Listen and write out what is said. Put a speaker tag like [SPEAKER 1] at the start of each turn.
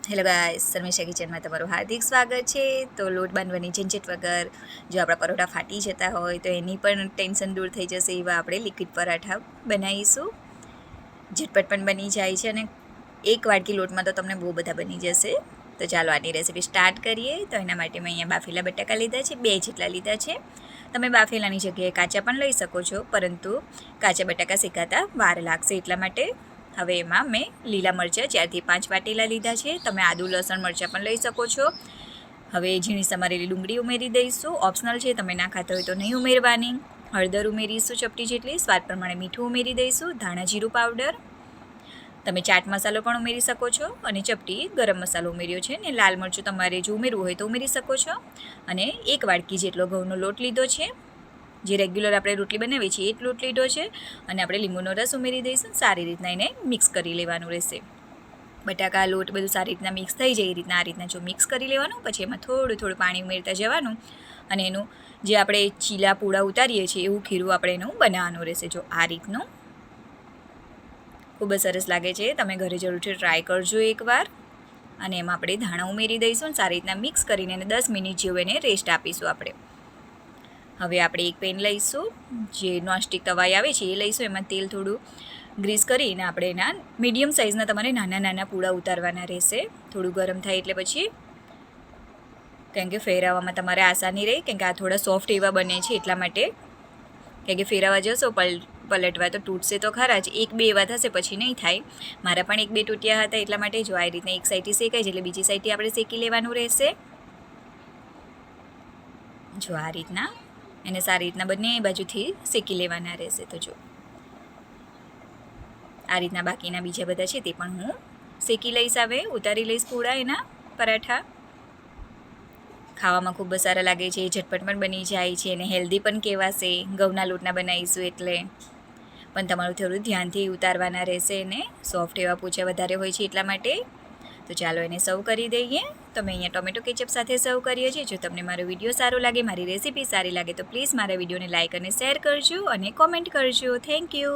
[SPEAKER 1] Hello guys, Sharmishtha કિચનમાં તમારું હાર્દિક સ્વાગત છે। તો લોટ બાંધવાની ઝંઝટ વગર જો આપણા પરોઠા ફાટી જતા હોય તો એની પણ ટેન્શન દૂર થઈ જશે એવા આપણે લિક્વિડ પરાઠા બનાવીશું। ઝટપટ પણ બની જાય છે અને એક વાડકી લોટમાં તો તમને બહુ બધા બની જશે। તો ચાલો આની રેસીપી સ્ટાર્ટ કરીએ। તો એના માટે મેં અહીંયા બાફેલા બટાકા લીધા છે, 2 જેટલા લીધા છે। તમે બાફેલાની જગ્યાએ કાચા પણ લઈ શકો છો, પરંતુ કાચા બટાકા શેકાતા વાર લાગશે એટલા માટે હવે એમાં મેં લીલા મરચાં 4 થી 5 વાટેલા લીધા છે। તમે આદુ લસણ મરચાં પણ લઈ શકો છો। હવે ઝીણી સમારેલી ડુંગળી ઉમેરી દઈશું, ઓપ્શનલ છે, તમે ના ખાતા હોય તો નહીં ઉમેરવાની। હળદર ઉમેરીશું ચપટી જેટલી, સ્વાદ પ્રમાણે મીઠું ઉમેરી દઈશું, ધાણા જીરું પાવડર, તમે ચાટ મસાલો પણ ઉમેરી શકો છો અને ચપટી ગરમ મસાલો ઉમેર્યો છે ને લાલ મરચું તમારે જો ઉમેરવું હોય તો ઉમેરી શકો છો। અને 1 વાડકી જેટલો ઘઉંનો લોટ લીધો છે, જે રેગ્યુલર આપણે રોટલી બનાવીએ છીએ એ જ લોટ લીધો છે। અને આપણે લીંબુનો રસ ઉમેરી દઈશું, સારી રીતના એને મિક્સ કરી લેવાનું રહેશે। બટાકા લોટ બધું સારી રીતના મિક્સ થઈ જાય એ રીતના આ રીતના જો મિક્સ કરી લેવાનું, પછી એમાં થોડું થોડું પાણી ઉમેરતા જવાનું અને એનું જે આપણે ચીલા પૂડા ઉતારીએ છીએ એવું ખીરું આપણે એનું બનાવવાનું રહેશે। જો આ રીતનું ખૂબ જ સરસ લાગે છે, તમે ઘરે જરૂરથી ટ્રાય કરજો એકવાર। અને એમાં આપણે ધાણા ઉમેરી દઈશું અને સારી રીતના મિક્સ કરીને એને 10 મિનિટ જેવું એને રેસ્ટ આપીશું આપણે। હવે આપણે એક પેન લઈશું, જે નોનસ્ટિક તવાઈ આવે છે એ લઈશું, એમાં તેલ થોડું ગ્રીસ કરીને આપણે એના મીડિયમ સાઇઝના તમારે નાના નાના પૂડા ઉતારવાના રહેશે। થોડું ગરમ થાય એટલે પછી, કારણ કે ફેરવવામાં તમારે આસાની રહે, કારણ કે આ થોડા સોફ્ટ એવા બને છે એટલા માટે, કારણ કે ફેરવવા જશો પલટવા તો તૂટશે તો ખરા જ, 1-2 એવા થશે પછી નહીં થાય। મારા પણ 1-2 તૂટ્યા હતા એટલા માટે જો આ રીતના એક સાઈડથી શેકાય છે એટલે બીજી સાઈડથી આપણે શેકી લેવાનું રહેશે। જો આ રીતના એને સારી રીતના બંને બાજુથી શેકી લેવાના રહેશે। તો જો આ રીતના બાકીના બીજા બધા છે તે પણ હું શેકી લઈશ, હવે ઉતારી લઈશ પૂડા એના પરાઠા। ખાવામાં ખૂબ જ સારા લાગે છે, ઝટપટ પણ બની જાય છે અને હેલ્ધી પણ કહેવાશે, ઘઉંના લોટના બનાવીશું એટલે। પણ તમારું થોડું ધ્યાનથી ઉતારવાના રહેશે અને સોફ્ટ એવા પોચા વધારે હોય છે એટલા માટે। તો ચાલો એને સર્વ કરી દઈએ। તો મેં અહીંયા ટોમેટો કેચઅપ સાથે સર્વ કરીએ છીએ। જો તમને મારો વિડીયો સારો લાગે, મારી રેસીપી સારી લાગે તો પ્લીઝ મારા વિડીયોને લાઇક અને શેર કરજો અને કોમેન્ટ કરજો। Thank you.